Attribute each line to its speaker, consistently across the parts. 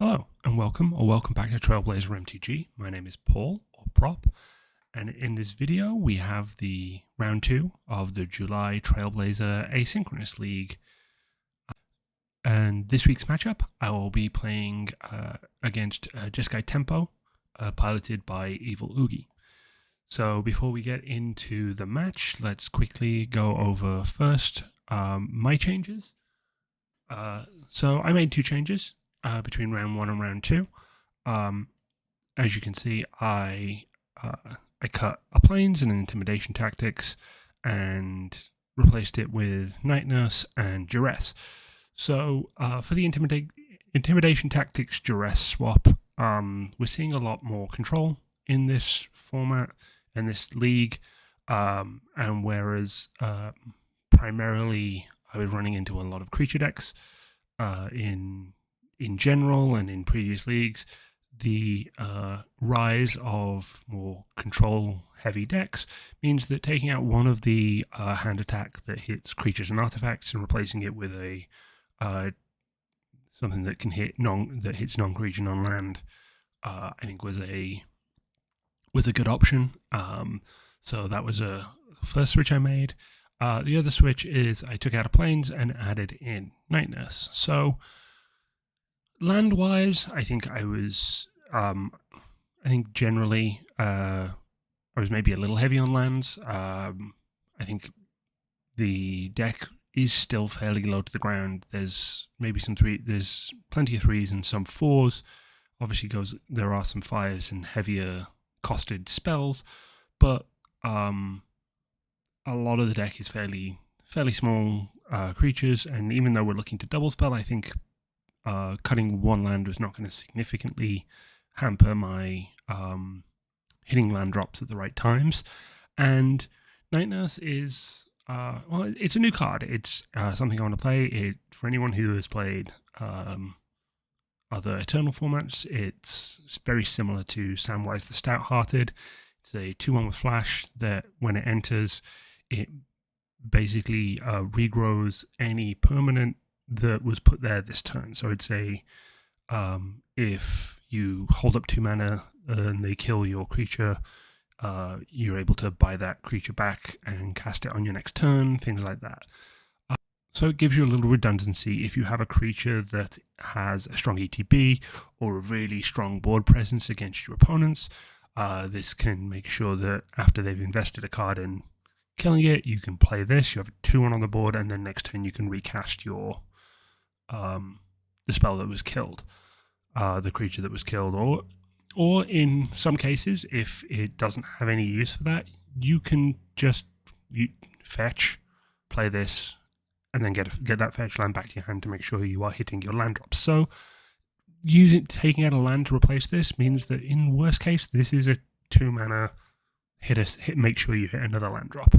Speaker 1: Hello and welcome back to Trailblazer MTG. My name is Paul, or Prop, and in this video we have the round 2 of the July Trailblazer Asynchronous League. And this week's matchup, I will be playing against Jeskai Tempo, piloted by Evil Oogie. So before we get into the match, let's quickly go over first my changes. So I made 2 changes between round 1 and round 2. As you can see, I cut a Plains and an Intimidation Tactics and replaced it with Night Nurse and Duress. So for the Intimidation Tactics Duress swap, we're seeing a lot more control in this format and this league, and whereas primarily I was running into a lot of creature decks in general and in previous leagues, the rise of more control-heavy decks means that taking out one of the hand attack that hits creatures and artifacts and replacing it with a something that can hit hits non-creature, non-land, I think was a good option. So that was a first switch I made. The other switch is I took out a Plains and added in Night Nurse. So land-wise, I think I was, generally, I was maybe a little heavy on lands. I think the deck is still fairly low to the ground. There's maybe there's plenty of 3s and some 4s. Obviously, there are some 5s and heavier costed spells, but a lot of the deck is fairly small creatures, and even though we're looking to double spell, I think cutting one land was not going to significantly hamper my hitting land drops at the right times. And Night Nurse is, it's a new card. It's something I want to play. For anyone who has played other Eternal formats, it's very similar to Samwise the Stout-Hearted. It's a 2/1 with flash that when it enters, it basically regrows any permanent that was put there this turn. So it's if you hold up 2 mana and they kill your creature, you're able to buy that creature back and cast it on your next turn, things like that. So it gives you a little redundancy if you have a creature that has a strong ETB or a really strong board presence against your opponents. This can make sure that after they've invested a card in killing it, you can play this. You have a 2/1 on the board, and then next turn you can recast your the spell that was killed, the creature that was killed, or in some cases, if it doesn't have any use for that, you can just fetch, play this, and then get that fetch land back to your hand to make sure you are hitting your land drops. So taking out a land to replace this means that in worst case, this is a 2 mana hit. Make sure you hit another land drop.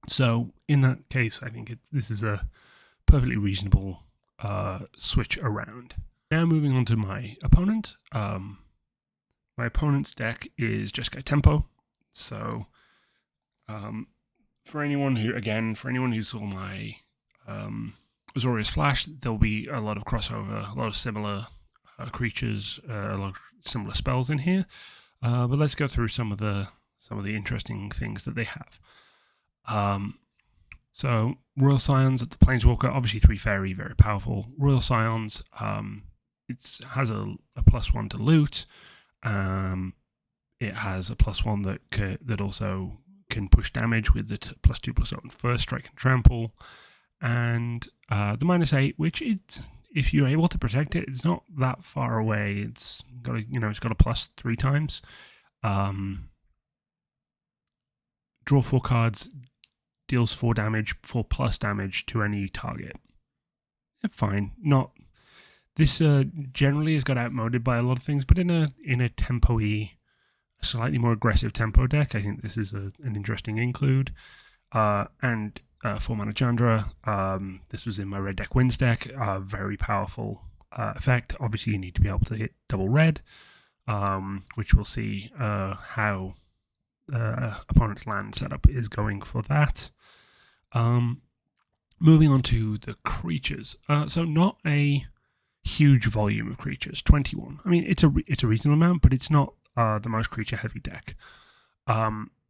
Speaker 1: So in that case, I think this is a perfectly reasonable switch around. Now moving on to my opponent. My opponent's deck is Jeskai Tempo. So for anyone who saw my Azorius Flash, there'll be a lot of crossover, a lot of similar creatures, a lot of similar spells in here. But let's go through some of the interesting things that they have. So Royal Scions at the Planeswalker, obviously 3 fairy, very powerful. Royal Scions, it has a +1 to loot. It has a +1 that also can push damage with the +2/+0 on first strike and trample, and the -8, which if you're able to protect it, it's not that far away. It's got a +3 times. Draw 4 cards, deals 4 damage, 4+ damage to any target. Fine. This generally has got outmoded by a lot of things, but in a tempo-y, slightly more aggressive tempo deck, I think this is an interesting include. And 4 mana Chandra. This was in my red deck wins deck. Very powerful effect. Obviously, you need to be able to hit double red, which we'll see how opponent's land setup is going for that. Moving on to the creatures. So not a huge volume of creatures, 21. I mean, it's a reasonable amount, but it's not the most creature heavy deck.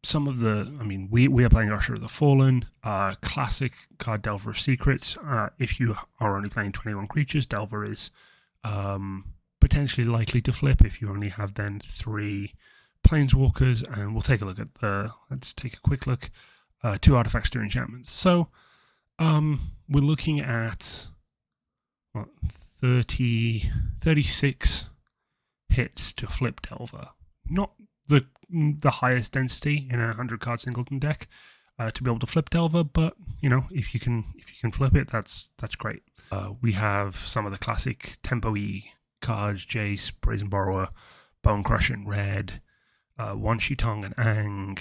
Speaker 1: Some of the, I mean, we are playing Usher of the Fallen, classic card Delver of Secrets. If you are only playing 21 creatures, Delver is potentially likely to flip if you only have then 3 Planeswalkers, and we'll take a look at let's take a quick look, 2 artifacts, 2 enchantments. So we're looking at 36 hits to flip Delver. Not the highest density in a 100 card singleton deck to be able to flip Delver, but if you can flip it, that's great. We have some of the classic tempo-y cards: Jace, Brazen Borrower, Bone Crusher in red, One Shitong and Ang,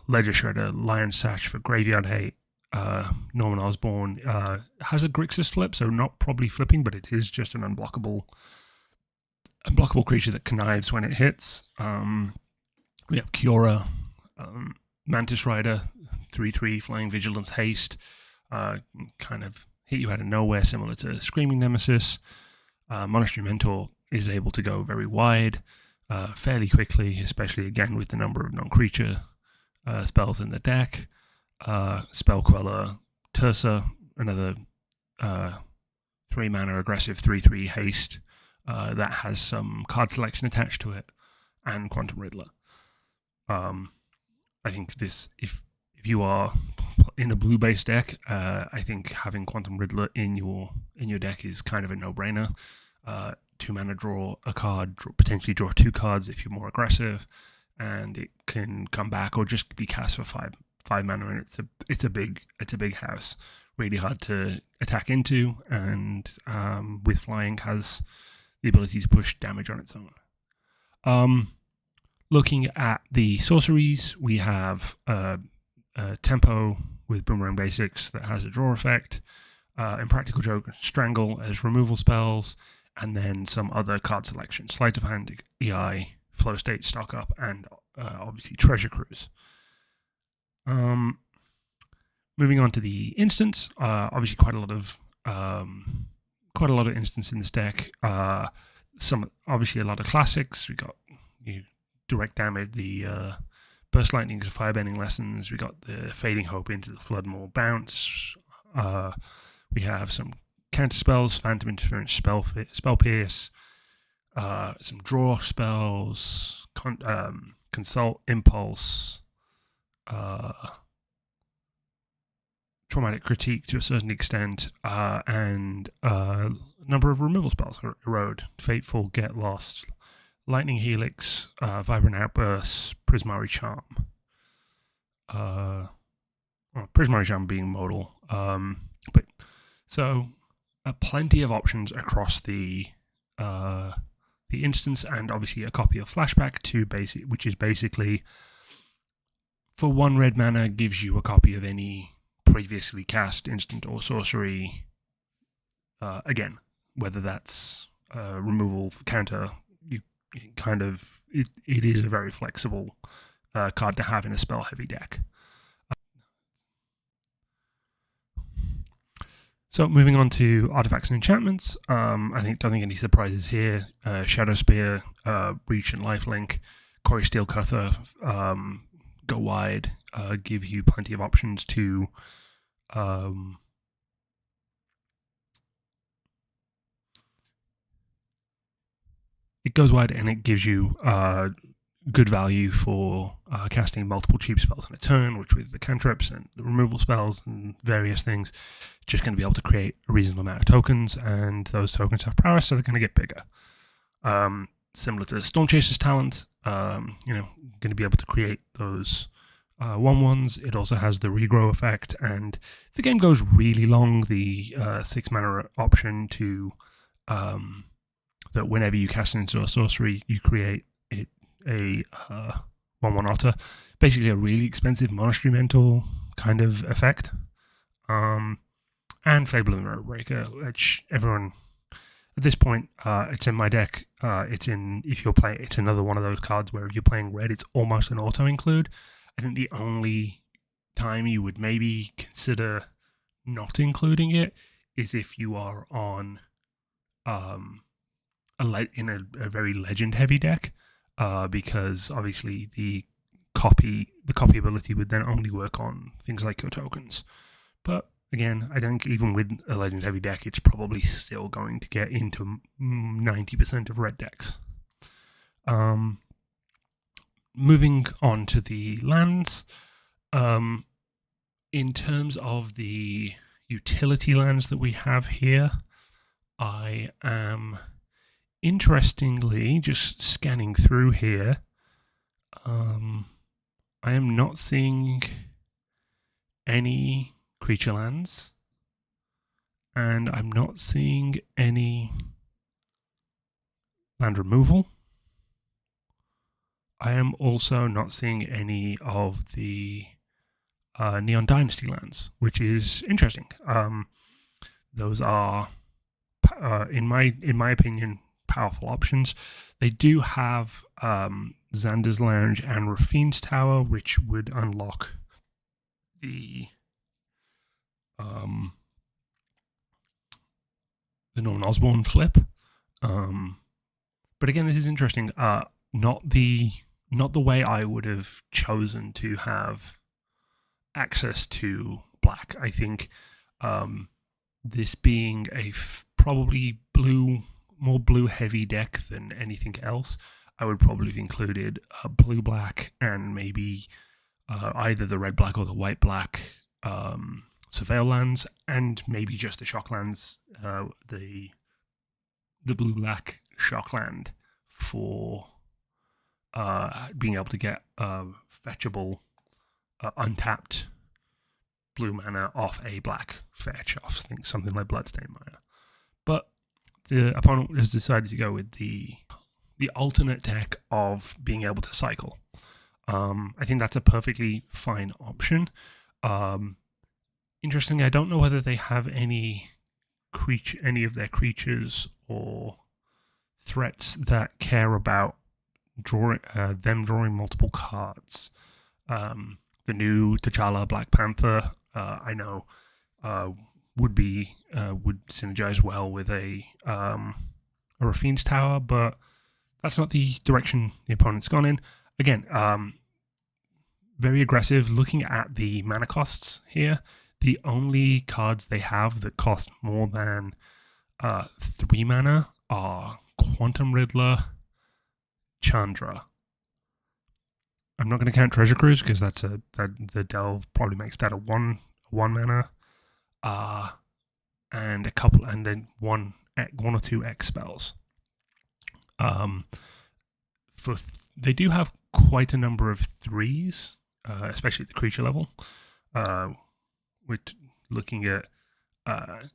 Speaker 1: Ledger Shredder, Lion Sash for Graveyard Hate. Norman Osborn has a Grixis flip, so not probably flipping, but it is just an unblockable creature that connives when it hits. We have Kiora, Mantis Rider, 3/3 Flying Vigilance Haste, kind of hit you out of nowhere, similar to Screaming Nemesis. Monastery Mentor is able to go very wide fairly quickly, especially again with the number of non-creature spells in the deck. Spell Queller, Tersa, another 3 mana aggressive 3/3 haste that has some card selection attached to it, and Quantum Riddler. I think this, if you are in a blue-based deck, I think having Quantum Riddler in your deck is kind of a no-brainer. 2 mana, draw a card, potentially draw 2 cards if you're more aggressive, and it can come back or just be cast for 5 mana, and it's a big house, really hard to attack into, and with flying has the ability to push damage on its own. Looking at the sorceries, we have Tempo with Boomerang Basics that has a draw effect, Impractical Joke, Strangle as removal spells, and then some other card selection: Sleight of Hand, EI, Flow State, Stock Up, and obviously Treasure Cruise. Moving on to the instants, obviously quite a lot of instants in this deck. Obviously a lot of classics. We got Direct Damage, the Burst Lightnings, Firebending Lessons. We got the Fading Hope, Into the Floodmaw, Bounce. We have some counter spells: Phantom Interference, Spell Pierce, some draw spells, Consult, Impulse, Traumatic Critique to a certain extent, and a number of removal spells: Erode, Fateful, Get Lost, Lightning Helix, Vibrant Outburst, Prismari Charm. Prismari Charm being modal. But so plenty of options across the instance, and obviously a copy of Flashback to basic, which is basically for 1 red mana gives you a copy of any previously cast instant or sorcery. Again, whether that's removal, counter, you kind of it is a very flexible card to have in a spell heavy deck. So moving on to artifacts and enchantments, don't think any surprises here. Shadow Spear, Reach and Lifelink, Cory Steelcutter, go wide, give you plenty of options to it goes wide, and it gives you good value for casting multiple cheap spells in a turn, which with the cantrips and the removal spells and various things, just going to be able to create a reasonable amount of tokens, and those tokens have prowess, so they're going to get bigger. Similar to Storm Chaser's talent, going to be able to create those 1/1s. It also has the regrow effect, and if the game goes really long, the 6 mana option to that whenever you cast into a sorcery, you create a 1/1 otter, basically a really expensive Monastery Mentor kind of effect. And Fable of the Mirror Breaker, which everyone at this point, it's in my deck. It's another one of those cards where if you're playing red, it's almost an auto include. I think the only time you would maybe consider not including it is if you are on in a very legend heavy deck, because obviously the copy ability would then only work on things like your tokens. But again, I think even with a legend heavy deck, it's probably still going to get into 90% of red decks. Moving on to the lands, in terms of the utility lands that we have here, I am interestingly just scanning through here. I am not seeing any creature lands, and I'm not seeing any land removal. I am also not seeing any of the Neon Dynasty lands, which is interesting. Those are, in my opinion, powerful options. They do have Xander's Lounge and Rafine's Tower, which would unlock the Norman Osborn flip. But again, this is interesting. Not the way I would have chosen to have access to black. I think this being a probably more blue heavy deck than anything else, I would probably have included blue black and maybe either the red black or the white black surveil lands, and maybe just the shock lands, the blue black shock land for being able to get fetchable untapped blue mana off a black fetch, off something like Bloodstain Mire. But the opponent has decided to go with the alternate deck of being able to cycle. I think that's a perfectly fine option. Interestingly, I don't know whether they have any of their creatures or threats that care about them drawing multiple cards. The new T'Challa Black Panther, I know, would synergize well with a Rafine's Tower, but that's not the direction the opponent's gone in. Again, very aggressive. Looking at the mana costs here, the only cards they have that cost more than 3 mana are Quantum Riddler, Chandra. I'm not going to count Treasure Cruise because the delve probably makes that a one mana, and a couple, and then one or two X spells. They do have quite a number of 3s, especially at the creature level. We're looking at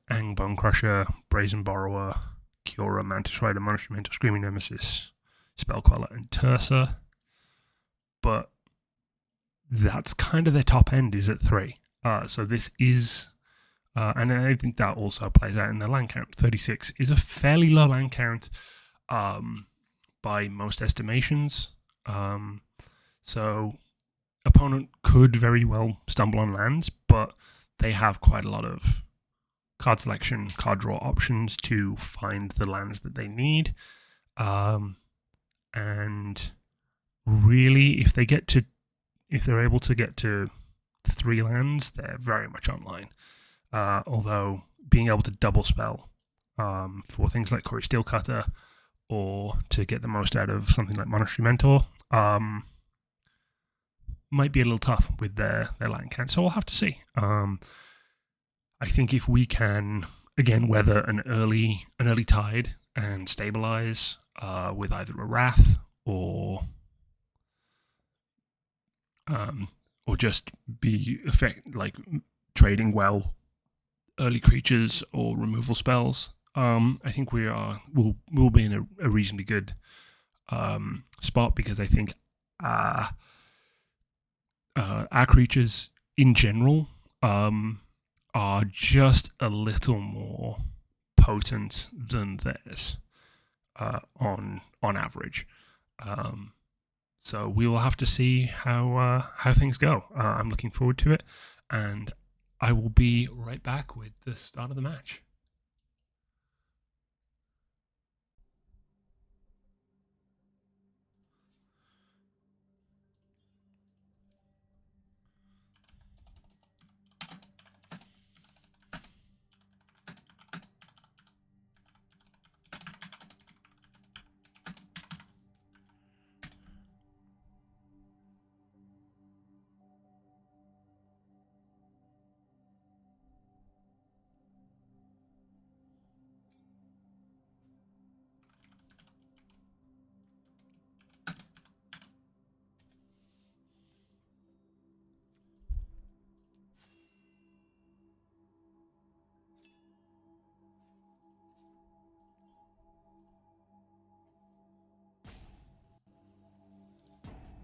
Speaker 1: Ang Bone Crusher, Brazen Borrower, Kiora, Mantis Rider, Monumental Screaming Nemesis, Spellqueller, and Tersa. But that's kind of their top end is at 3. So this is, and I think that also plays out in the land count. 36 is a fairly low land count by most estimations. So opponent could very well stumble on lands, but they have quite a lot of card selection, card draw options to find the lands that they need. And really, if they're able to get to 3 lands, they're very much online. Although being able to double spell for things like Corey Steelcutter, or to get the most out of something like Monastery Mentor, might be a little tough with their land count. So we'll have to see. I think if we can again weather an early tide and stabilize with either a Wrath or just be trading well early creatures or removal spells, I think we'll be in a reasonably good spot, because I think our creatures in general are just a little more potent than theirs on average. So we will have to see how things go. I'm looking forward to it, and I will be right back with the start of the match.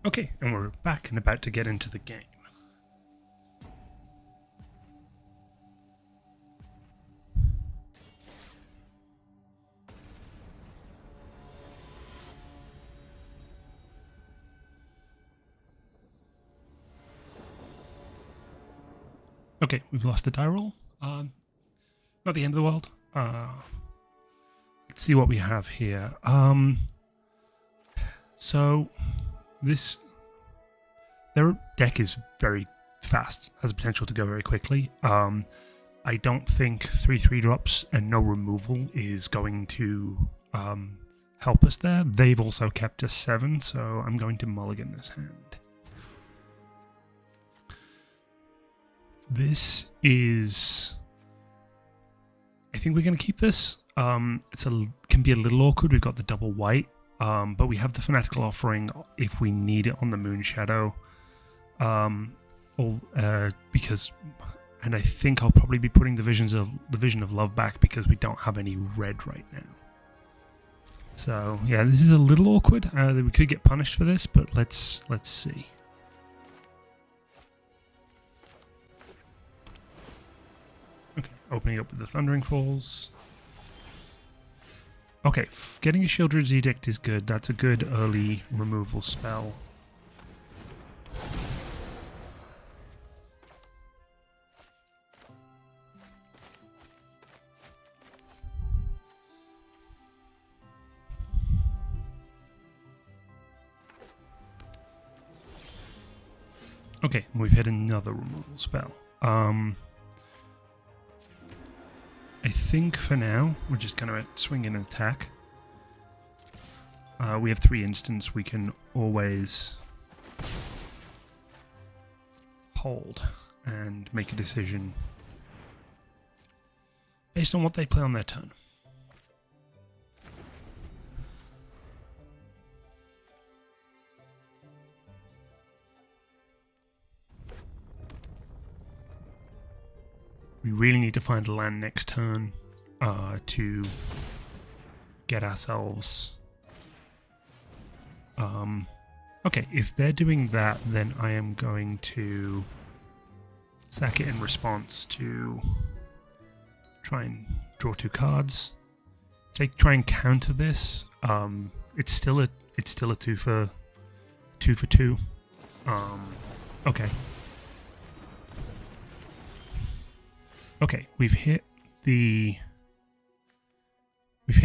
Speaker 1: Okay, and we're back and about to get into the game. Okay, we've lost the die roll. Not the end of the world. Let's see what we have here. So their deck is very fast, has the potential to go very quickly. I don't think 3/3 drops and no removal is going to help us there. They've also kept us 7, so I'm going to mulligan this hand. This is... I think we're going to keep this. Can be a little awkward. We've got the double white, but we have the Fanatical Offering if we need it on the Moon Shadow. Because, and I think I'll probably be putting the Vision of Love back because we don't have any red right now. So yeah, this is a little awkward. We could get punished for this, but let's see. Okay, opening up with the Thundering Falls. Okay, getting a Shieldred's Edict is good. That's a good early removal spell. Okay, we've hit another removal spell. I think for now, we're just going to swing in and attack. We have 3 instants. We can always hold and make a decision based on what they play on their turn. We really need to find a land next turn to get ourselves... okay, if they're doing that, then I am going to sack it in response to try and draw 2 cards. If they try and counter this, it's still a 2 for 2. Okay. Okay, we've hit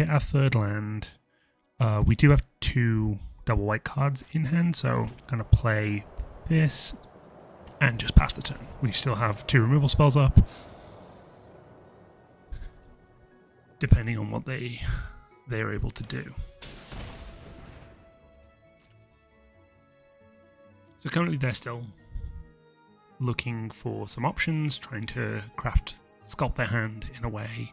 Speaker 1: our 3rd land. We do have 2 double white cards in hand, so I'm gonna play this and just pass the turn. We still have 2 removal spells up, depending on what they're able to do. So currently they're still looking for some options, trying to sculpt their hand in a way.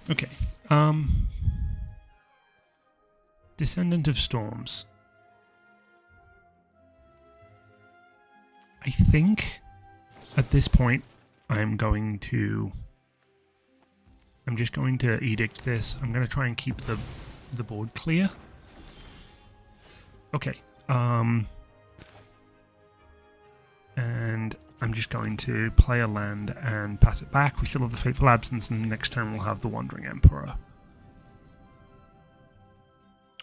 Speaker 1: Okay. Descendant of Storms. I think at this point I'm just going to edict this. I'm going to try and keep the board clear. Okay. And I'm just going to play a land and pass it back. We still have the Fateful Absence, and next turn we'll have the Wandering Emperor.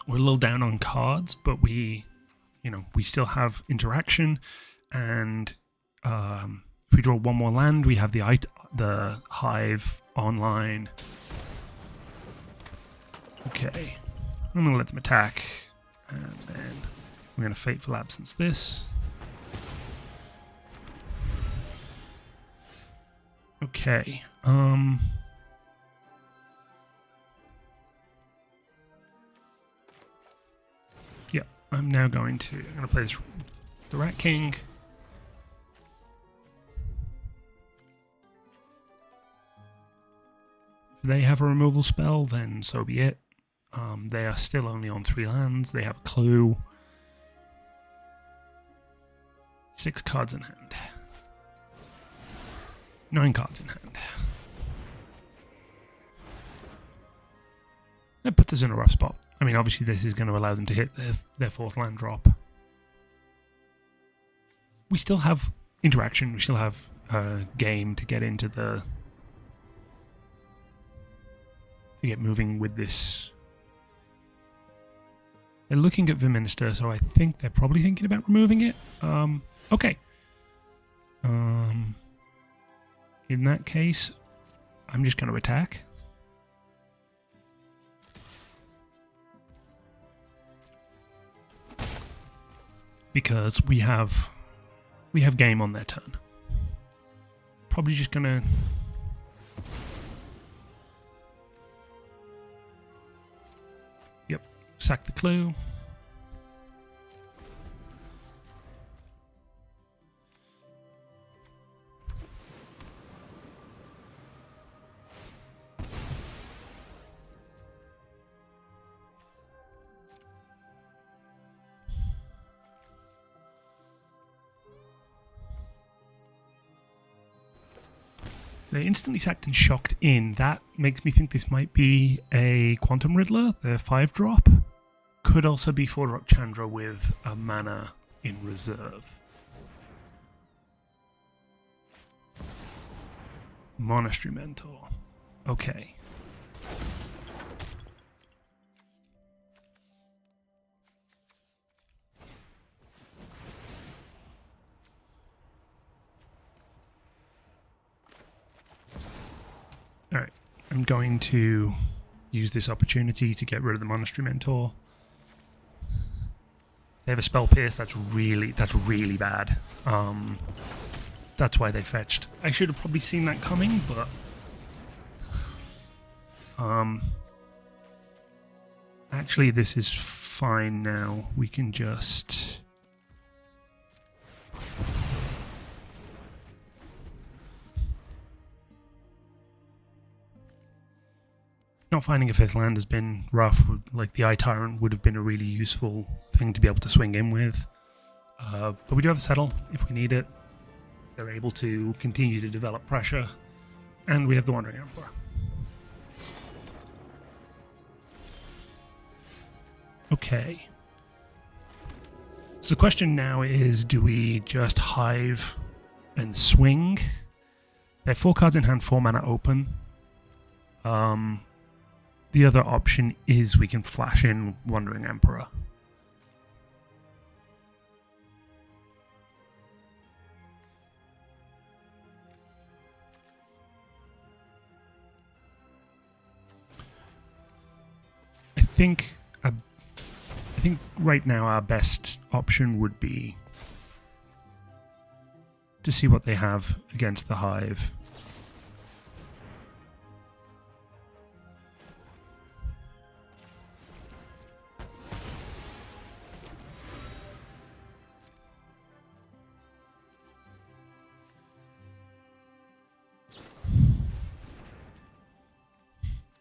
Speaker 1: We're a little down on cards, but we still have interaction, and if we draw 1 more land, we have the Hive online. Okay, I'm going to let them attack, and then we're going to Fateful Absence this. Okay, yeah, I'm going to play the Rat King. If they have a removal spell, then so be it. They are still only on 3 lands. They have a clue. 6 cards in hand. 9 cards in hand. That puts us in a rough spot. I mean, obviously this is going to allow them to hit their 4th land drop. We still have interaction, we still have game to get into the... to get moving with this. They're looking at Verminister, so I think they're probably thinking about removing it. Okay. In that case, I'm just going to attack. Because we have game on their turn. Probably just going to... Yep, sack the clue. They instantly sacked and shocked in. That makes me think this might be a Quantum Riddler, the 5-drop. Could also be 4-drop Chandra with a mana in reserve. Monastery Mentor. Okay. Alright, I'm going to use this opportunity to get rid of the Monastery Mentor. They have a Spell Pierce, that's really bad. That's why they fetched. I should have probably seen that coming, but... actually, this is fine now. We can just... Not finding a 5th land has been rough. Like, the Eye Tyrant would have been a really useful thing to be able to swing in with. But we do have a Settle if we need it. They're able to continue to develop pressure. And we have the Wandering Emperor. Okay. So the question now is, do we just Hive and swing? They have 4 cards in hand, 4 mana open. The other option is we can flash in Wandering Emperor. I think right now our best option would be to see what they have against the Hive.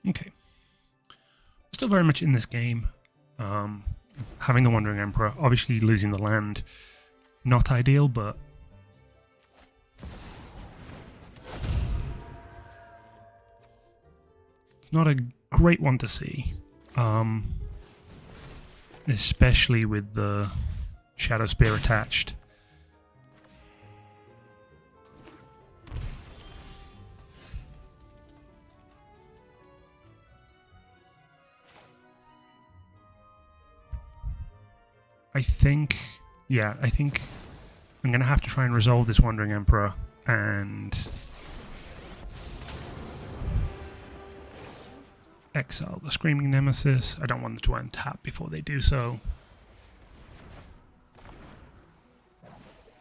Speaker 1: Okay. Still very much in this game. Having the Wandering Emperor, obviously losing the land, not ideal, but not a great one to see. Especially with the Shadow Spear attached. I think I'm going to have to try and resolve this Wandering Emperor and exile the Screaming Nemesis. I don't want them to untap before they do so.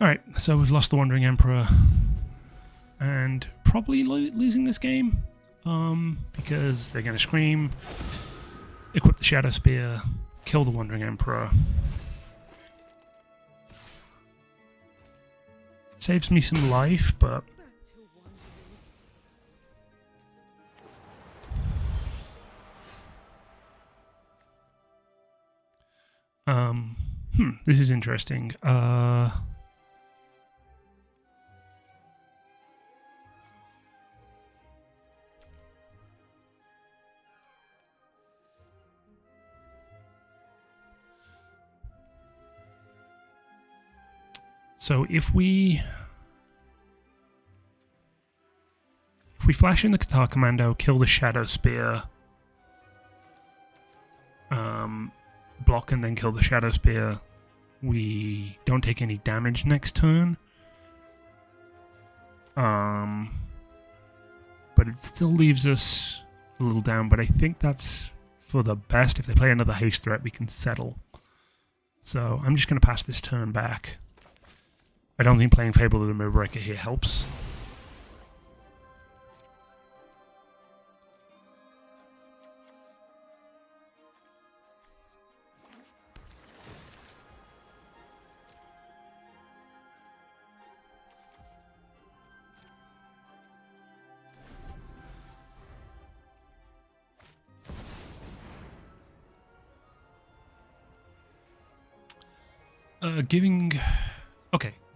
Speaker 1: Alright, so we've lost the Wandering Emperor and probably losing this game because they're going to Scream, equip the Shadow Spear, kill the Wandering Emperor. Saves me some life, but this is interesting. So if we flash in the Qatar Commando, kill the Shadow Spear, block and then kill the Shadow Spear, we don't take any damage next turn. But it still leaves us a little down, but I think that's for the best. If they play another haste threat, we can settle. So I'm just going to pass this turn back. I don't think playing Fable of the Mirrorbreaker here helps.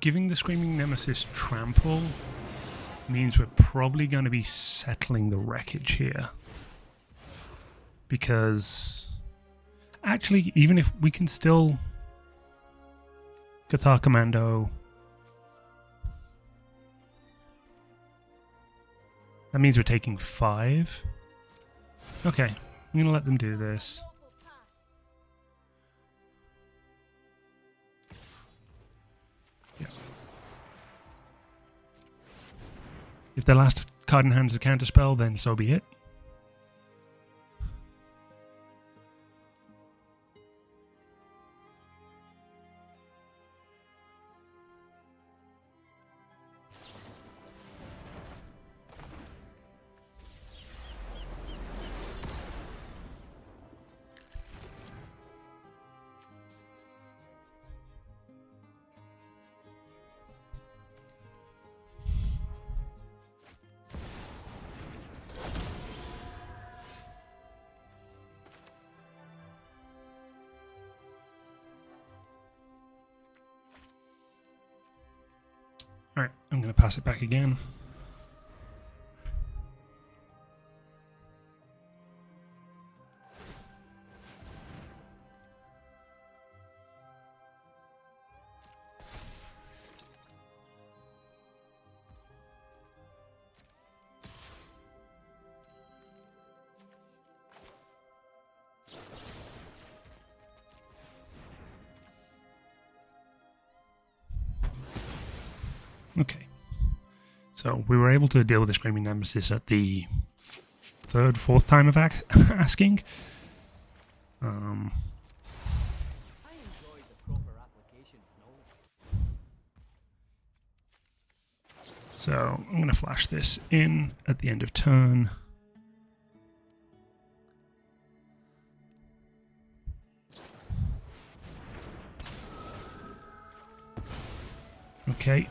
Speaker 1: Giving the Screaming Nemesis trample means we're probably going to be settling the wreckage here. Because actually, even if we can still Cathar Commando, that means we're taking 5. Okay, I'm going to let them do this. If their last card in hand is a counterspell, then so be it. Alright, I'm going to pass it back again. Okay, so we were able to deal with the Screaming Nemesis at the 3rd, 4th time of asking. So I'm going to flash this in at the end of turn. Okay.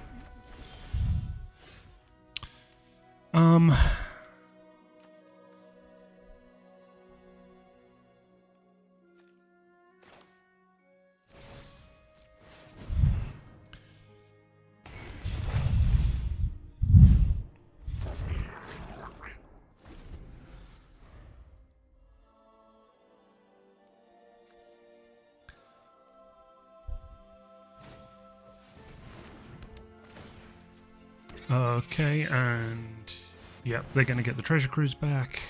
Speaker 1: Okay, and yep, they're going to get the treasure cruise back.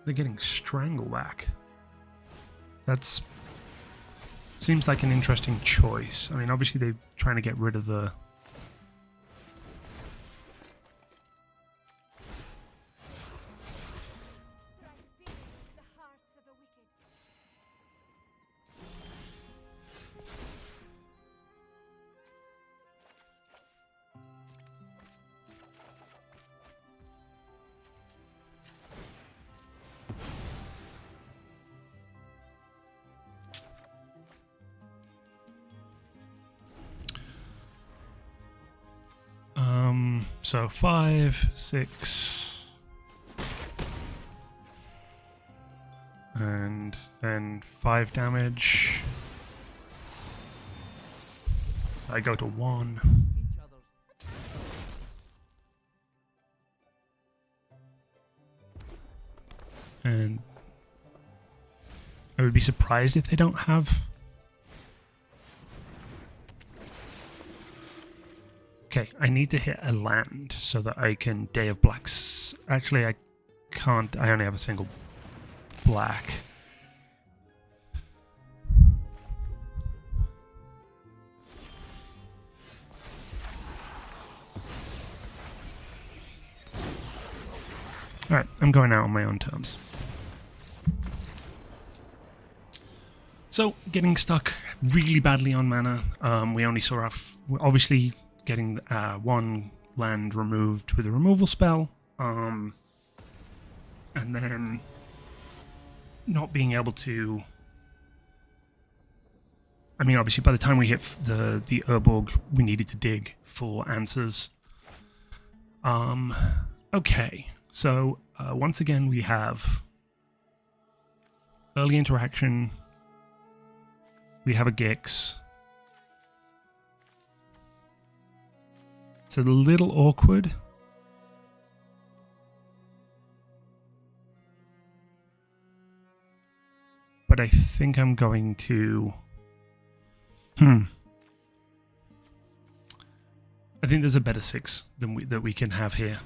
Speaker 1: They're getting Strangle back. That's seems like an interesting choice. I mean, obviously they're trying to get rid of the so 5, 6, and then 5 damage. I go to 1. And I would be surprised if they don't have Okay, I need to hit a land so that I can Day of Blacks. Actually, I can't. I only have a single black. Alright, I'm going out on my own terms. So, getting stuck really badly on mana. We only saw our... obviously, getting one land removed with a removal spell. And then not being able to... I mean, obviously, by the time we hit the Urborg, we needed to dig for answers. Okay, so once again, we have early interaction. We have a Gix. It's a little awkward. But I think I'm going to... I think there's a better 6 than that we can have here.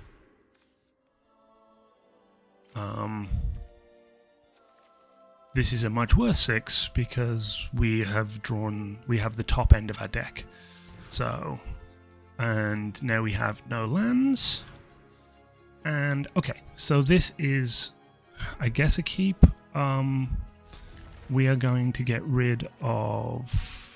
Speaker 1: This is a much worse 6 because we have the top end of our deck. So, and now we have no lands. And okay, so this is, I guess, a keep. We are going to get rid of...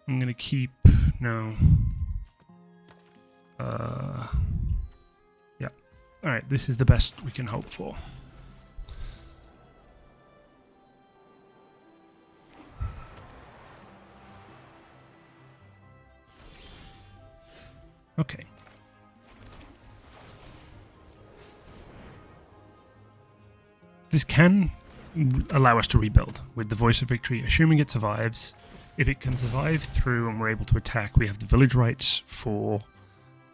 Speaker 1: I'm gonna keep... no. Yeah. Alright, this is the best we can hope for. Okay. This can allow us to rebuild with the Voice of Victory, assuming it survives. If it can survive through and we're able to attack, we have the Village Rights for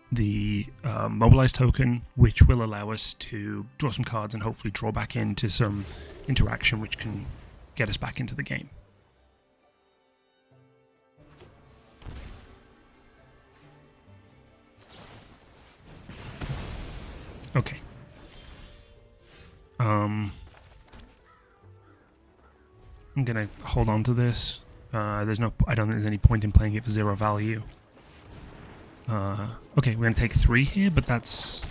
Speaker 1: the Mobilize token, which will allow us to draw some cards and hopefully draw back into some interaction which can get us back into the game. Okay. I'm gonna hold on to this. I don't think there's any point in playing it for 0 value. Okay, we're gonna take 3 here, but that's...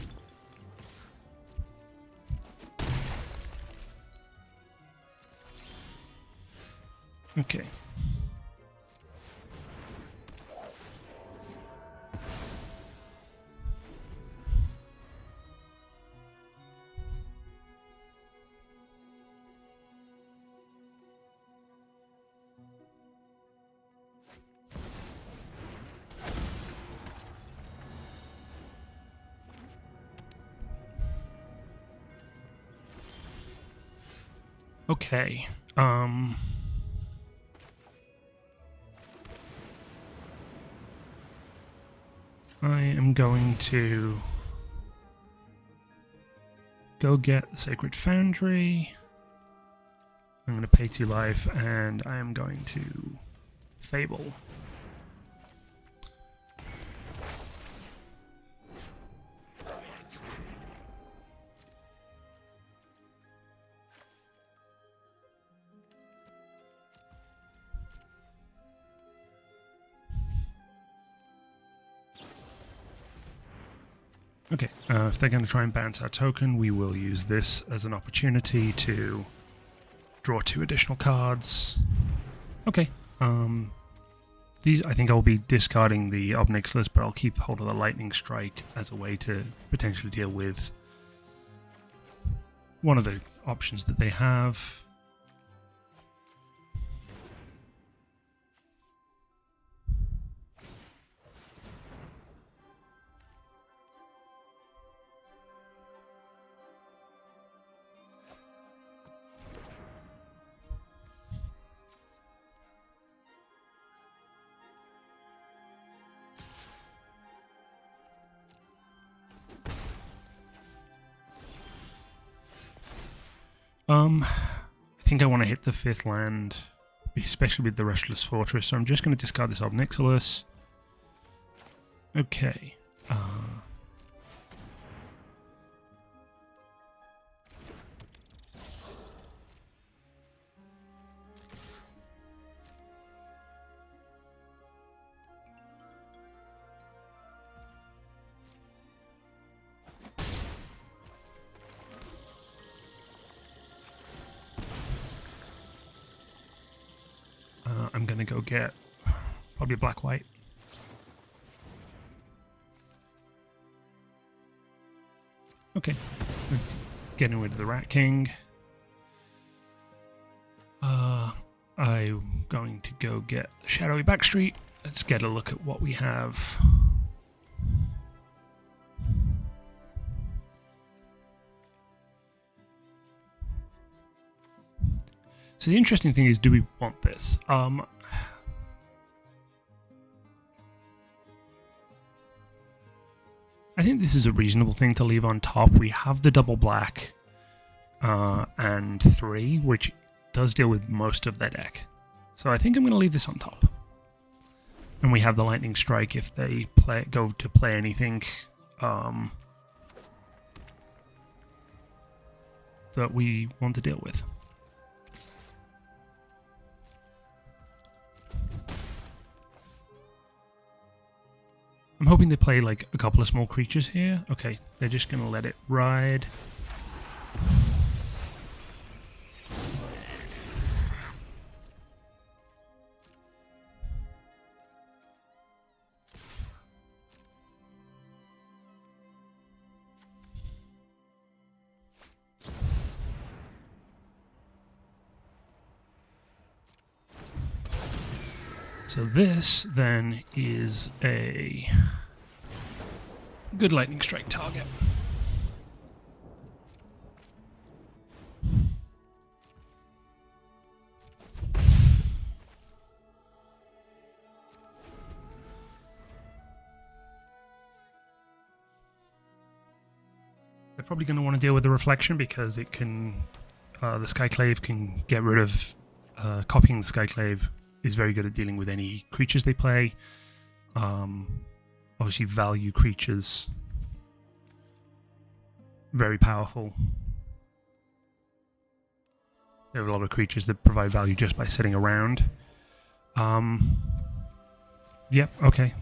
Speaker 1: okay. Okay, I am going to go get the Sacred Foundry. I'm going to pay 2 life, and I am going to Fable. Okay, if they're going to try and bounce our token, we will use this as an opportunity to draw 2 additional cards. Okay, these, I think I'll be discarding the Obnix list, but I'll keep hold of the Lightning Strike as a way to potentially deal with one of the options that they have. I think I want to hit the 5th land, especially with the Restless Fortress, so I'm just going to discard this Obnixilis. Okay. I'm going to go get probably a black-white. Okay, getting rid of the Rat King. I'm going to go get the Shadowy Backstreet. Let's get a look at what we have. So the interesting thing is, do we want this? I think this is a reasonable thing to leave on top. We have the double black and 3, which does deal with most of their deck. So I think I'm going to leave this on top. And we have the Lightning Strike if they go to play anything that we want to deal with. I'm hoping they play like a couple of small creatures here. Okay, they're just going to let it ride. So this then is a good Lightning Strike target. They're probably going to want to deal with the Reflection because it can, the Skyclave can get rid of, copying the Skyclave is very good at dealing with any creatures they play. Obviously value creatures, very powerful. There are a lot of creatures that provide value just by sitting around. Yep, okay.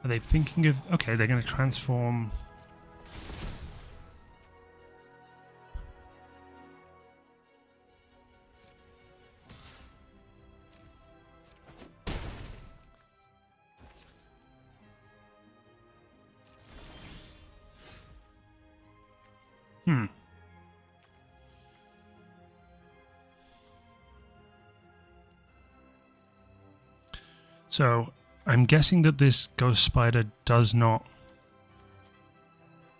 Speaker 1: Are they thinking of... Okay, they're going to transform... So, I'm guessing that this Ghost Spider does not...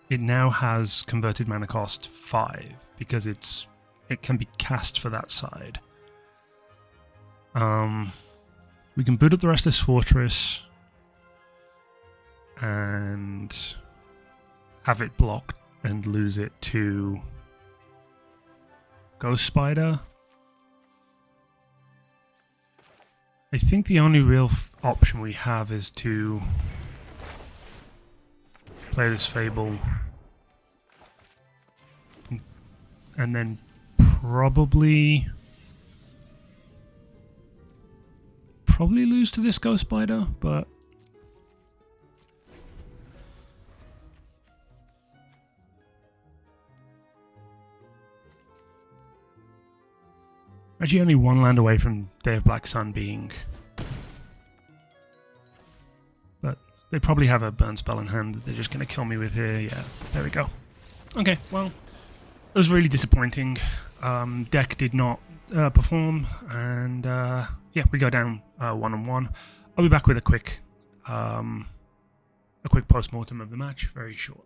Speaker 1: It now has converted mana cost 5, because it can be cast for that side. We can boot up the Restless Fortress and have it blocked and lose it to Ghost Spider. I think the only real option we have is to play this Fable and then probably lose to this Ghost Spider, but actually only one land away from Day of Black Sun being... But they probably have a burn spell in hand that they're just going to kill me with here. Yeah, there we go. Okay, well, it was really disappointing. Deck did not perform, and yeah, we go down 1-1. I'll be back with a quick post-mortem of the match very shortly.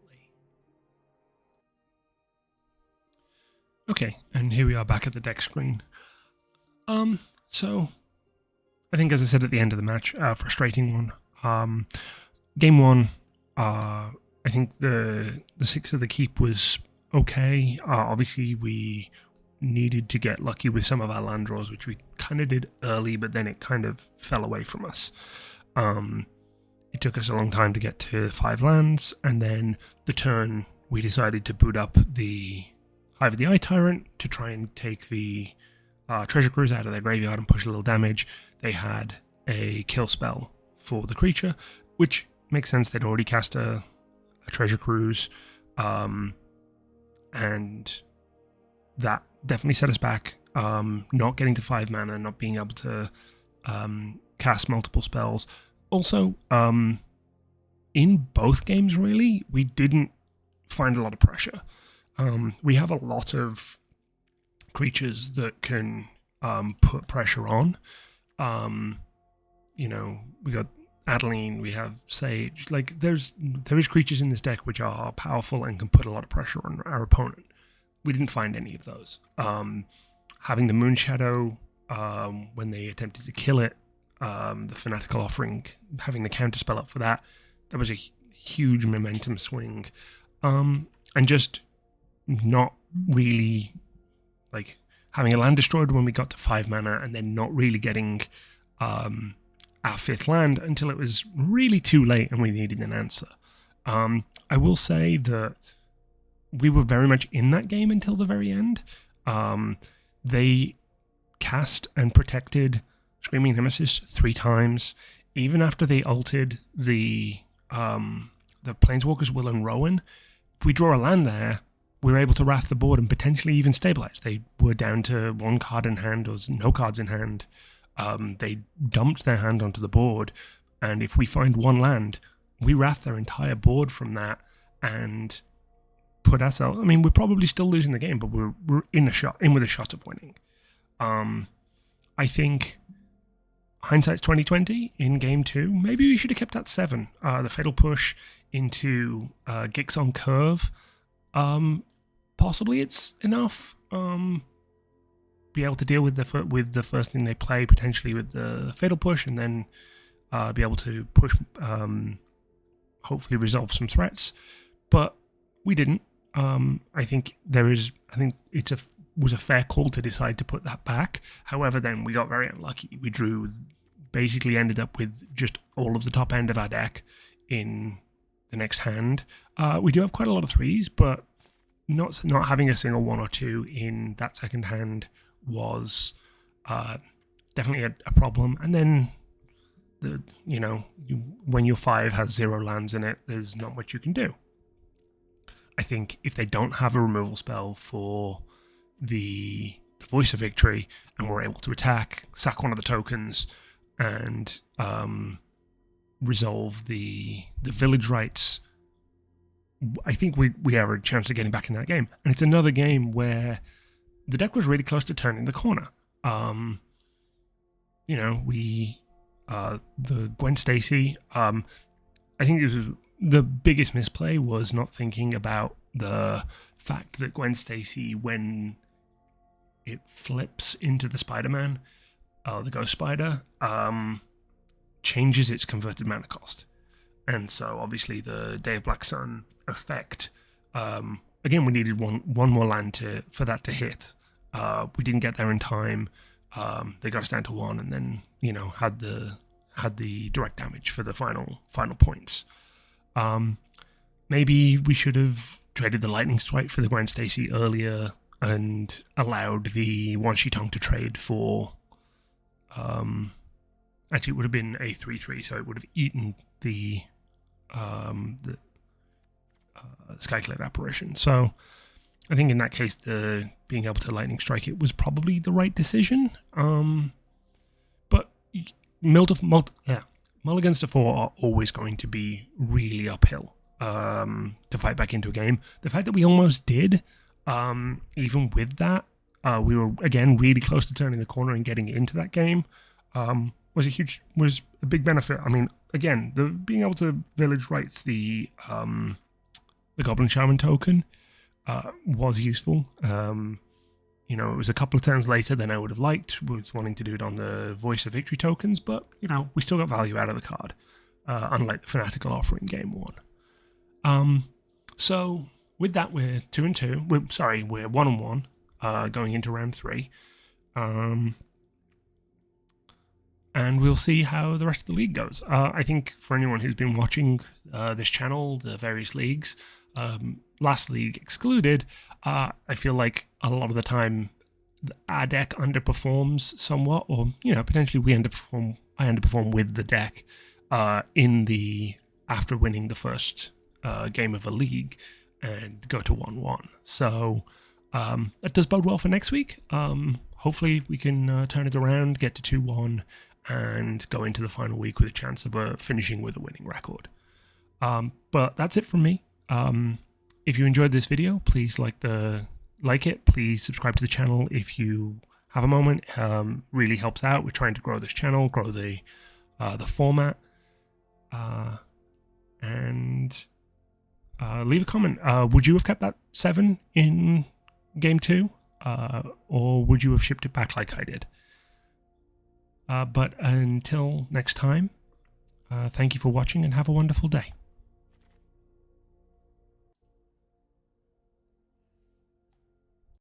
Speaker 1: Okay, and here we are back at the deck screen. So, I think as I said at the end of the match, frustrating one. Game 1, I think the 6 of the keep was okay. Obviously, we needed to get lucky with some of our land draws, which we kind of did early, but then it kind of fell away from us. It took us a long time to get to 5 lands, and then the turn we decided to boot up the Hive of the Eye Tyrant to try and take the treasure cruise out of their graveyard and push a little damage. They had a kill spell for the creature, which makes sense. They'd already cast a treasure cruise, and that definitely set us back. Not getting to 5 mana, not being able to cast multiple spells. Also, in both games, really, we didn't find a lot of pressure. We have a lot of creatures that can put pressure on. We got Adeline, we have Sage. Like, there is creatures in this deck which are powerful and can put a lot of pressure on our opponent. We didn't find any of those. Having the Moonshadow, when they attempted to kill it, the Fanatical Offering, having the counterspell up for that was a huge momentum swing. And just not really, like, having a land destroyed when we got to 5 mana, and then not really getting our 5th land until it was really too late and we needed an answer. I will say that we were very much in that game until the very end. They cast and protected Screaming Nemesis 3 times, even after they altered the Planeswalkers Will and Rowan. If we draw a land there, we were able to wrath the board and potentially even stabilize. They were down to 1 card in hand or no cards in hand. They dumped their hand onto the board, and if we find 1 land, we wrath their entire board from that and put ourselves. I mean, we're probably still losing the game, but we're in with a shot of winning. I think hindsight's 2020 in game 2. Maybe we should have kept that 7. The Fatal Push into Gix on Curve. Possibly it's enough. Be able to deal with the first thing they play, potentially with the Fatal Push, and then be able to push, hopefully resolve some threats. But we didn't. I think it was a fair call to decide to put that back. However, then we got very unlucky. We basically ended up with just all of the top end of our deck in the next hand. We do have quite a lot of 3s, but not having a single 1 or 2 in that second hand was definitely a problem. And then when your 5 has 0 lands in it, there's not much you can do. I think if they don't have a removal spell for the Voice of Victory, and we're able to attack, sack one of the tokens, and resolve the village rights, I think we have a chance of getting back in that game. And it's another game where the deck was really close to turning the corner. The Gwen Stacy, I think it was the biggest misplay was not thinking about the fact that Gwen Stacy, when it flips into the Spider-Man, the Ghost Spider, changes its converted mana cost. And so obviously the Day of Black Sun effect, again, we needed one more land for that to hit. We didn't get there in time. They got us down to 1, and then had the direct damage for the final points. Maybe we should have traded the Lightning Strike for the Gwen Stacy earlier and allowed the Wan Shi Tong to trade for. Actually, it would have been a 3/3, so it would have eaten the Skyclave Apparition. So I think in that case, the being able to Lightning Strike it was probably the right decision. But mulligans to 4 are always going to be really uphill to fight back into a game. The fact that we almost did, even with that, we were again really close to turning the corner and getting into that game, was a big benefit. I mean, again, being able to village rights the Goblin Shaman token was useful. It was a couple of turns later than I would have liked, was wanting to do it on the Voice of Victory tokens, but we still got value out of the card. unlike the Fanatical offer in game 1. So with that, we're 2-2. We're 1-1 going into round 3. And we'll see how the rest of the league goes. I think for anyone who's been watching this channel, the various leagues, last league excluded, I feel like a lot of the time our deck underperforms somewhat, or potentially I underperform with the deck after winning the first game of a league and go to 1-1. So that does bode well for next week. Hopefully we can turn it around, get to 2-1, and go into the final week with a chance of finishing with a winning record. But that's it from me. If you enjoyed this video, please like it. Please subscribe to the channel if you have a moment. Really helps out. We're trying to grow this channel, grow the format, and leave a comment. Would you have kept that 7 in game 2, or would you have shipped it back like I did? But until next time, thank you for watching and have a wonderful day.